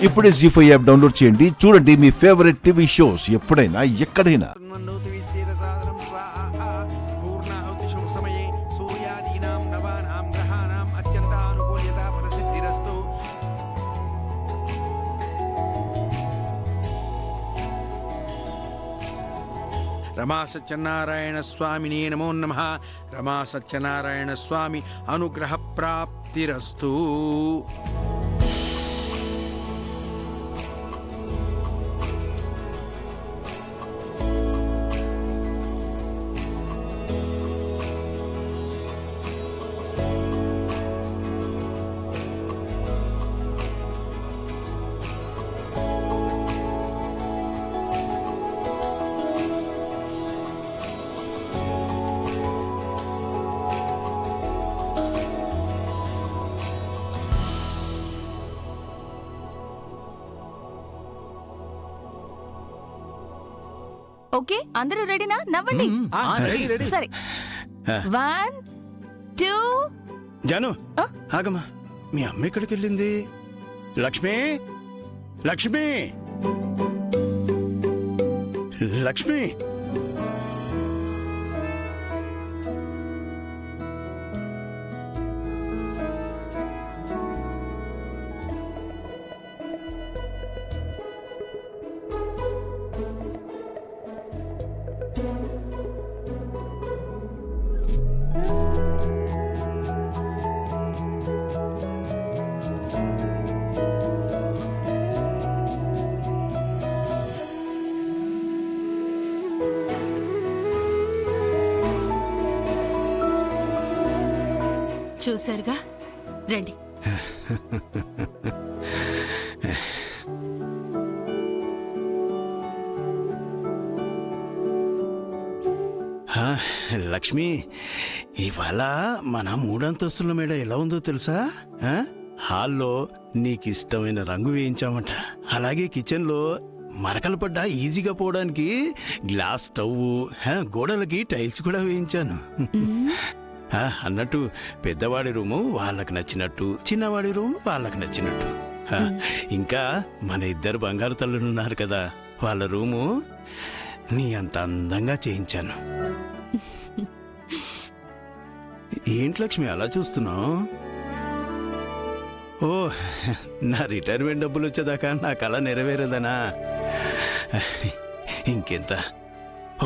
ఇప్పుడే జీ5 app download చేయండి. చూడండి మీ ఫేవరెట్ టీవీ షోస్ ఎప్పుడైనా ఎక్కడైనా. రమా సత్యనారాయణ స్వామినే నమో నమః. రమా సత్యనారాయణ స్వామి అనుగ్రహ ప్రాప్తిరస్తు. ఓకే, అందరూ రెడీనా? నవ్వండి. సరే, 1 2. జాను ఆగమ్మా, మీ అమ్మ ఎక్కడికి వెళ్ళింది? లక్ష్మి, లక్ష్మి, లక్ష్మి. చూశారుగా, రండి. లక్ష్మి, ఇవాళ మన 3 అంతస్తుల మేడ ఎలా ఉందో తెలుసా? హాల్లో నీకిష్టమైన రంగు వేయించామంట. అలాగే కిచెన్లో మరకలు పడ్డా ఈజీగా పోవడానికి గ్లాస్ స్టవ్, గోడలకి టైల్స్ కూడా వేయించాను. అన్నట్టు పెద్దవాడి రూము వాళ్ళకి నచ్చినట్టు, చిన్నవాడి రూము వాళ్ళకి నచ్చినట్టు. ఇంకా మన 2 బంగారు తల్లులున్నారు కదా, వాళ్ళ రూము నీ అంత అందంగా చేయించాను. ఏంటి లక్ష్మి అలా చూస్తున్నావు? ఓ, నా రిటైర్మెంట్ డబ్బులు వచ్చేదాకా నా కళ నెరవేరదనా? ఇంకెంత,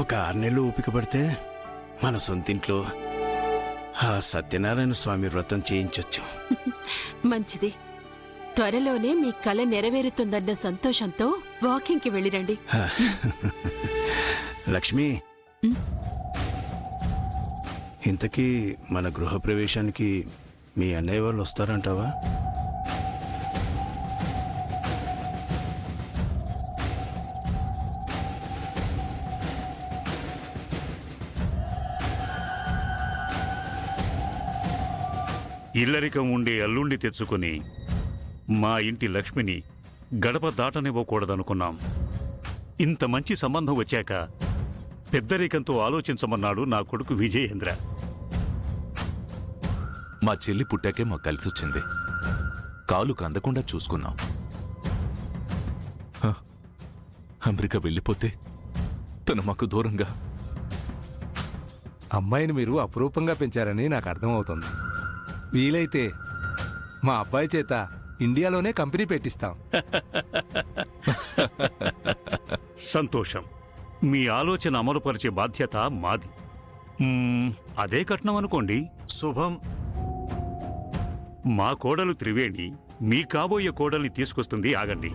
ఒక 6 నెలలు ఓపిక పడితే మన సొంతింట్లో ఆ సత్యనారాయణ స్వామి వ్రతం చేయించొచ్చు. మంచిది. త్వరలోనే మీ కల నెరవేరుతుందన్న సంతోషంతో వాకింగ్కి వెళ్ళిరండి. లక్ష్మి, ఇంతకీ మన గృహప్రవేశానికి మీ అన్నయ్య వాళ్ళు వస్తారంటావా? ఇల్లరికం ఉండే అల్లుండి తెచ్చుకుని మా ఇంటి లక్ష్మిని గడప దాటనివ్వకూడదనుకున్నాం. ఇంత మంచి సంబంధం వచ్చాక పెద్దరికంతో ఆలోచించమన్నాడు నా కొడుకు విజయేంద్ర. మా చెల్లి పుట్టాకే మాకు కలిసొచ్చింది. కాలు కందకుండా చూసుకున్నాం. అమెరికా వెళ్ళిపోతే తను మాకు దూరంగా. అమ్మాయిని మీరు అపురూపంగా పెంచారని నాకు అర్థమవుతుంది. వీలైతే మా అబ్బాయి చేత ఇండియాలోనే కంపెనీ పెట్టిస్తాం. సంతోషం. మీ ఆలోచన అమలుపరిచే బాధ్యత మాది. అదే కట్నం అనుకోండి. శుభం. మా కోడలు త్రివేణి మీ కాబోయే కోడల్ని తీసుకొస్తుంది. ఆగండి.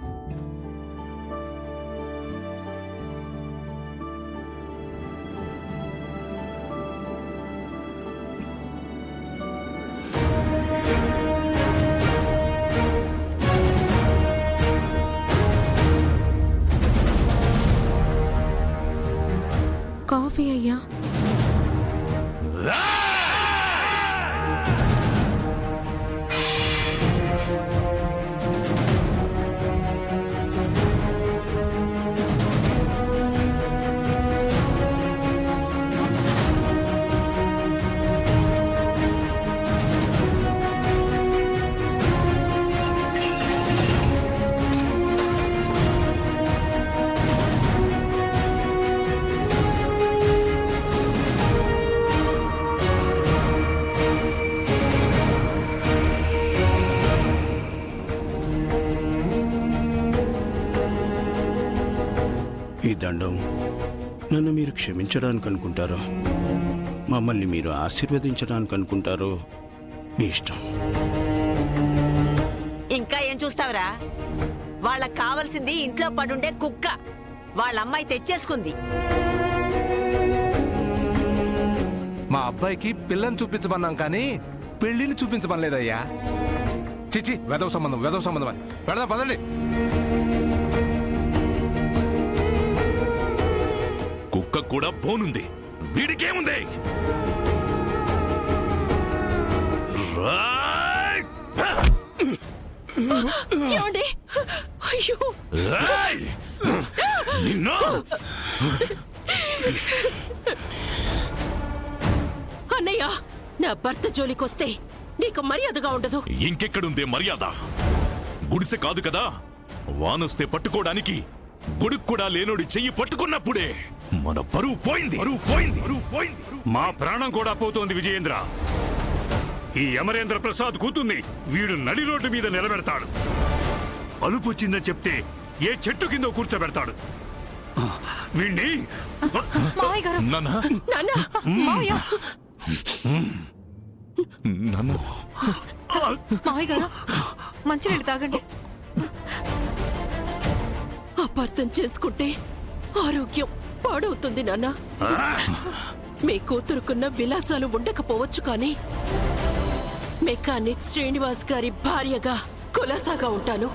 కాఫీ అయ్యా. ఈ దండం నన్ను మీరు క్షమించడానికి అనుకుంటారో మమ్మల్ని మీరు ఆశీర్వదించడానికి అనుకుంటారో మీ ఇష్టం. ఇంకా ఏం చూస్తావురా? వాళ్ళకి కావాల్సింది ఇంట్లో పడుండే కుక్క. వాళ్ళ అమ్మాయి తెచ్చేసుకుంది. మా అబ్బాయికి పిల్లని చూపించమన్నాం కానీ పెళ్లిని చూపించమనలేదయ్యా. చిచి, వెదవ సంబంధం అని పెడదాం పదండి. కుక్క కూడా బోనుంది, వీడికేముంది? రైట్! ఏమండి? అయ్యో రైట్! నిన్ను! అన్నయ్య, నా భర్త జోలికొస్తే నీకు మర్యాదగా ఉండదు. ఇంకెక్కడుందే మర్యాద? గుడిసె కాదు కదా, వానొస్తే పట్టుకోవడానికి గొడుగు కూడా లేనోడి చెయ్యి పట్టుకున్నప్పుడే మన పరువు పోయింది. మా ప్రాణం కూడా పోతోంది విజయేంద్ర. ఈ అమరేంద్ర ప్రసాద్ కూతుర్ని వీడు నడి రోడ్డు మీద నిలబెడతాడు. అలుపు వచ్చిందని చెప్తే ఏ చెట్టు కింద కూర్చోబెడతాడు. వీణ్ణి నాన్న, నాన్న, మావయ్య, నాన్న, మావయ్య గారు మంచినీళ్ళు తాగండి. అపార్థం చేసుకుంటే ఆరోగ్యం పాడవుతుంది నాన్న. మీ కూతురుకున్న విలాసాలు ఉండకపోవచ్చు కానీ మెకానిక్ శ్రీనివాస్ గారి భార్యగా కులాసాగా ఉంటాను.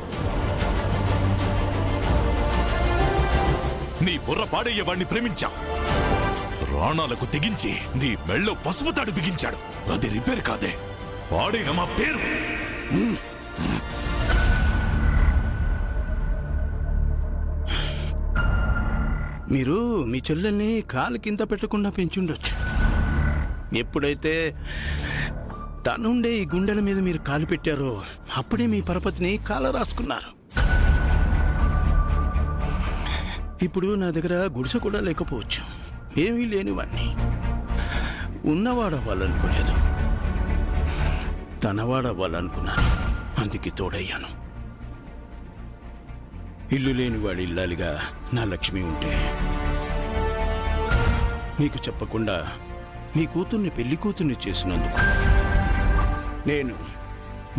నీ బుర్ర పాడయ్యే వాడిని ప్రేమించా, ప్రాణాలకు తెగించి నీ మెళ్ళో పసుపు తాడు బిగించాడు. అది రిపేర్ కాదే, పాడైన మా పేరు. మీరు మీ చెల్లెల్ని కాలు కింద పెట్టకుండా పెంచుండొచ్చు. ఎప్పుడైతే తనుండే ఈ గుండెల మీద మీరు కాలు పెట్టారో అప్పుడే మీ పరపతిని కాల రాసుకున్నారు. ఇప్పుడు నా దగ్గర గుడిసె కూడా లేకపోవచ్చు, ఏమీ లేనివాణ్ణి. ఉన్నవాడవ్వాలనుకోలేదు, తనవాడవ్వాలనుకున్నాను. అందుకే తోడయ్యాను. ఇల్లు లేనివాడి ఇల్లాలిగా నా లక్ష్మి ఉంటే మీకు చెప్పకుండా మీ కూతుర్ని పెళ్లి కూతుర్ని చేసినందుకు నేను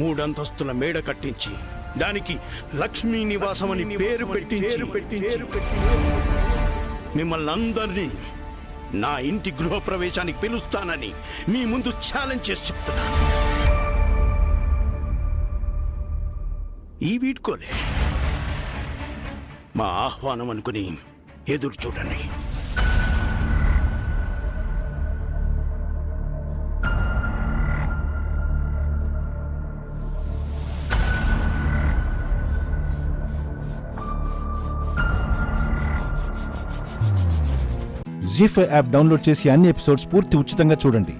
3 అంతస్తుల మేడ కట్టించి దానికి లక్ష్మీ నివాసం అని పేరు పెట్టించి మిమ్మల్ని అందరినీ నా ఇంటి గృహప్రవేశానికి పిలుస్తానని మీ ముందు ఛాలెంజ్ చేసి చెప్తున్నాను. ఈ వీడ్కోలే మా ఆహ్వానం అనుకుని ఎదురు చూడండి. జీ5 యాప్ డౌన్లోడ్ చేసి అన్ని ఎపిసోడ్స్ పూర్తి ఉచితంగా చూడండి.